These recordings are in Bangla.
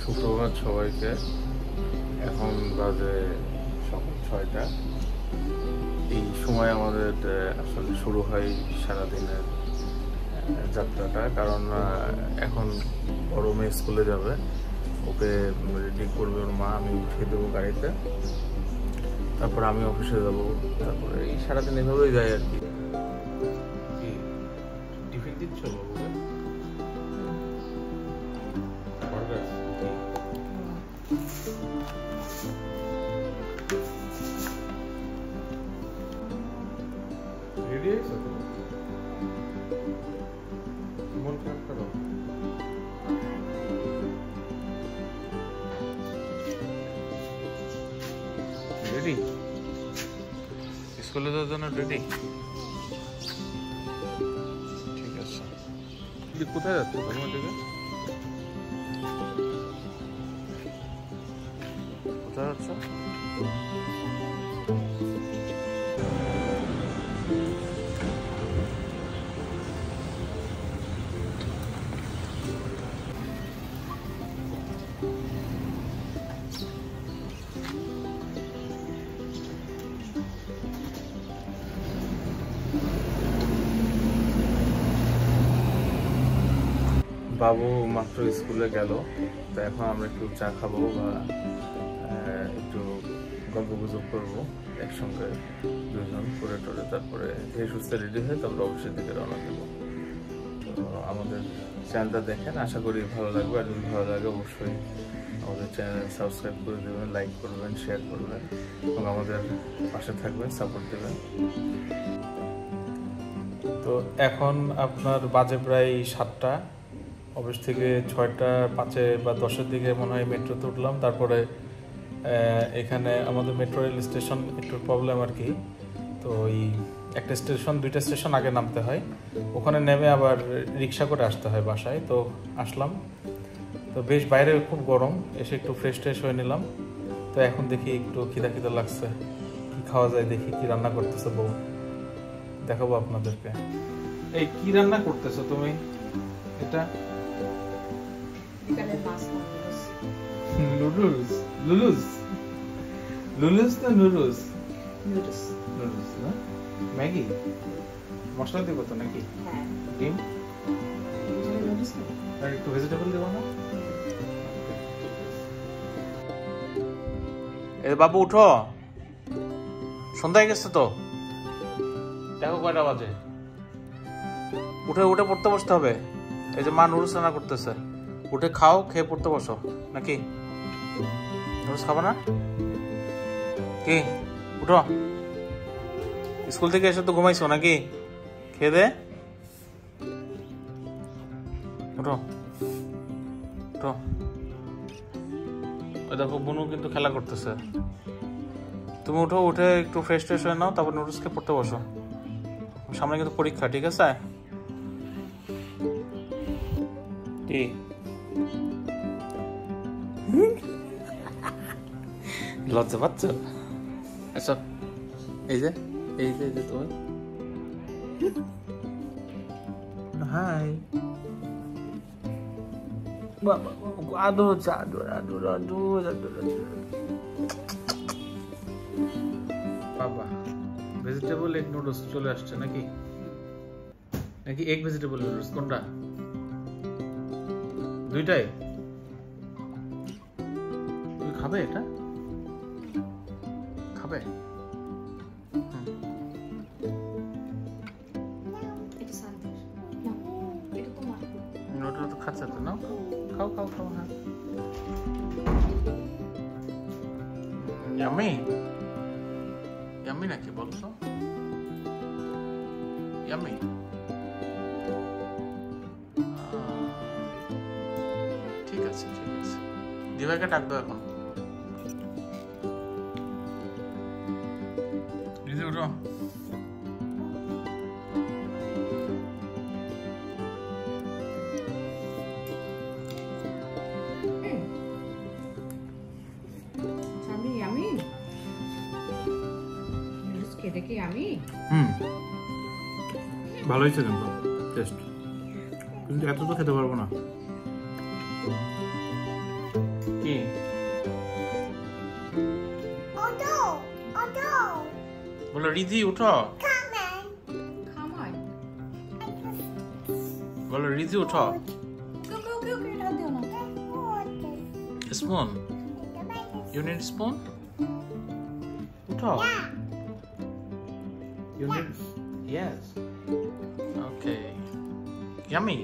সুপ্রভাত সবাইকে। এখন বাজে সকাল 6টা। এই সময় আমাদের আসলে শুরু হয় সারাদিনের যাত্রাটা, কারণ এখন বড় মেয়ে স্কুলে যাবে, ওকে রেডি করবে ওর মা, আমি উঠিয়ে দেবো গাড়িতে, তারপর আমি অফিসে যাব, তারপরে এই সারাদিন এভাবেই যায় আর কি। টিফিন দিচ্ছ বাবুকে? রেডি হয়েছো তো? মন খারাপ করো? রেডি? স্কুলে যাওয়ার জন্য রেডি? ঠিক আছে। কোথায় যাচ্ছ তোমার দিকে? কোথায় যাচ্ছ? বাবু মাত্র স্কুলে গেল, তো এখন আমরা একটু চা খাবো বা একটু গল্প গুজব করবো একসঙ্গে দুজন করে টোরে, তারপরে ধীরে সুস্থে রেডি হয়ে তারপরে অফিসের দিকে রওনা দেবো। তো আমাদের চ্যানেলটা দেখেন, আশা করি ভালো লাগবে। আর যদি ভালো লাগে অবশ্যই আমাদের চ্যানেল সাবস্ক্রাইব করে দেবেন, লাইক করবেন, শেয়ার করবেন এবং আমাদের পাশে থাকবেন, সাপোর্ট দেবেন। তো এখন আপনার বাজে প্রায় 7টা। অফিস থেকে 6টা 5 বা 10-এর দিকে মনে হয় মেট্রোতে উঠলাম। তারপরে এখানে আমাদের মেট্রো রেল স্টেশন একটু প্রবলেম আর কি, তো ওই একটা স্টেশন 2টা স্টেশন আগে নামতে হয়, ওখানে নেমে আবার রিক্সা করে আসতে হয় বাসায়। তো আসলাম, তো বেশ বাইরে খুব গরম, এসে একটু ফ্রেশ হয়ে নিলাম। তো এখন দেখি একটু খিদা লাগছে, কি খাওয়া যায় দেখি, কি রান্না করতেছে বউ, দেখাবো আপনাদেরকে। এই কি রান্না করতেছো তুমি? এটা নুডলস। লুলুস না নুডলস? নুডলস না, ম্যাগি মশলা দেবো তো নাকি? ডিম আর একটু ভেজিটেবল দেবো না? এ বাবু উঠো, সন্ধ্যা হয়ে গেছে তো, দেখো কয়টা বাজে। উঠে পড়তে বসতে হবে। এই যে মা নুডলস রান্না করতেছে, উঠে খাও, খেয়ে পড়তে বসো নাকি? নুডলস খাবো না কি? উঠো, স্কুল থেকে এসে তো ঘুমাইছো নাকি? খেয়ে দে, উঠো উঠো। ওই দেখো বুনু কিন্তু খেলা করতেছে। তুমি উঠো, উঠে একটু ফ্রেশ হয়ে নাও, তারপর নুডলস খেয়ে পড়তে বসো। সামনে কিন্তু পরীক্ষা, ঠিক আছে? কি লজ্জা পাচ্ছ? আচ্ছা, এই যে তোমার হাই বাবা, আদর আদর আদর আদর আদর বাবা। ভেজিটেবল এগ নুডলস চলে আসছে নাকি? এগ ভেজিটেবল নুডলস কোনটা? দুইটাই? তুমি খাবে এটা? খাবে? ওটা তো খাচ্ছে তো, নাও খাও খাও খাও। হ্যাঁ, ইয়াম্মি ইয়াম্মি নাকি বলছো? ইয়াম্মি। ঠিক আছে দিভাইকে ডাক দাও এখন। নিজে উঠো। ভালো হয়েছে কিন্তু টেস্ট, কিন্তু এত তো খেতে পারবো না। কি বলো রিধি উঠো বলো রিধি উঠো স্পুন you need spoon উঠো you need yes okay yummy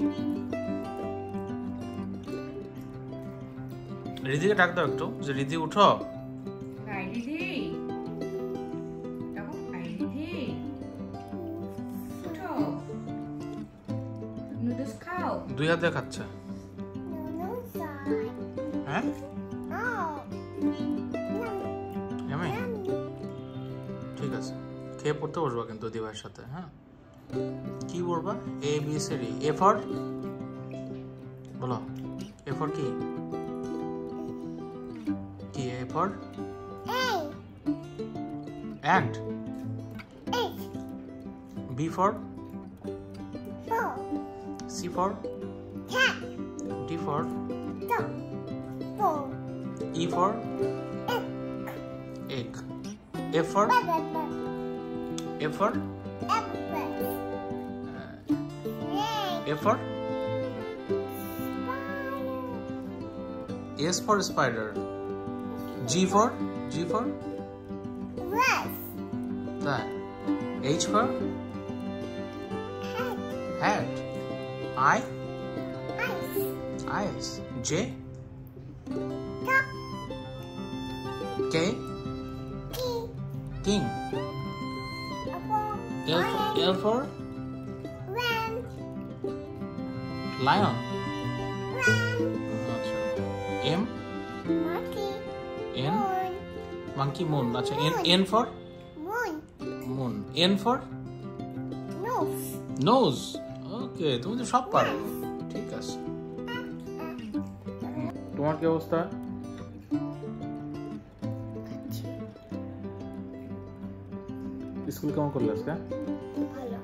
রিধিকে ডাক দাও একটু যে রিধি উঠো দুই হাতে খাচ্ছে হ্যাঁ ঠিক আছে খেয়ে পড়তে বসবা কিন্তু দিদিভাইয়ের সাথে হ্যাঁ কি বলবা A B C D A for বলো এ ফর কি কি A for ant B for C for D for E for egg F for F for F for S for spider G for that H for hat I eyes J K king L for lion M N monkey moon আচ্ছা N for moon N for nose ওকে তুমি তো সব পারো ঠিক আছে তোমার কি অবস্থা স্কুল কেমন করলে আজকে ভালো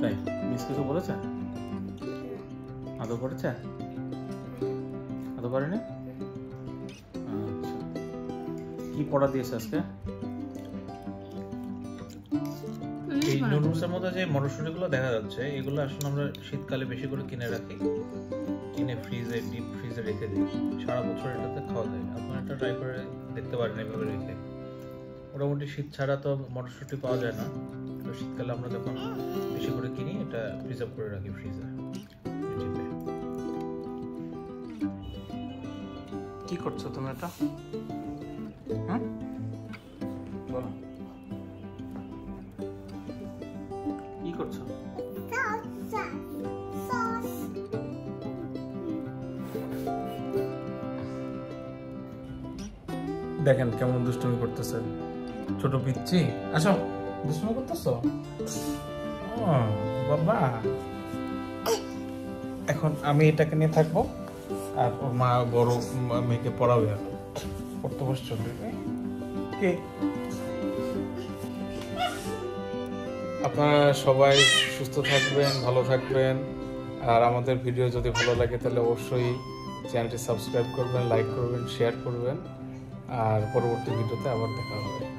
তাই মিস কিছু বলেছে আদৌ করেছে আদৌ করেনি আচ্ছা কি পড়া দিয়েছে আজকে এই নুডলসের মধ্যে যে মটরশুঁটিগুলো দেখা যাচ্ছে এগুলো আসলে আমরা শীতকালে বেশি করে কিনে রাখি কিনে ফ্রিজে ডিপ ফ্রিজে রেখে দিই সারা বছর এটাতে খাওয়া যায় আপনারা এটা ট্রাই করে দেখতে পারেন এভাবে রেখে মোটামুটি শীত ছাড়া তো মটরশুঁটি পাওয়া যায় না তো শীতকালে আমরা যখন বেশি করে কিনি এটা প্রিজার্ভ করে রাখি ফ্রিজে কি করছো তুমি এটা হ্যাঁ বলো কি করছো দেখেন কেমন দুষ্টুমি করতেছে ছোট পিচ্চি আসো দুষ্টুমি করতেছো বাবা এখন আমি এটাকে নিয়ে থাকবো আর ওর মা বড় মেয়েকে পড়াবে পড়তে বসে চলবে কে আপনারা সবাই সুস্থ থাকবেন ভালো থাকবেন আর আমাদের ভিডিও যদি ভালো লাগে তাহলে অবশ্যই চ্যানেলটি সাবস্ক্রাইব করবেন লাইক করবেন শেয়ার করবেন আর পরবর্তী ভিডিওতে আবার দেখা হবে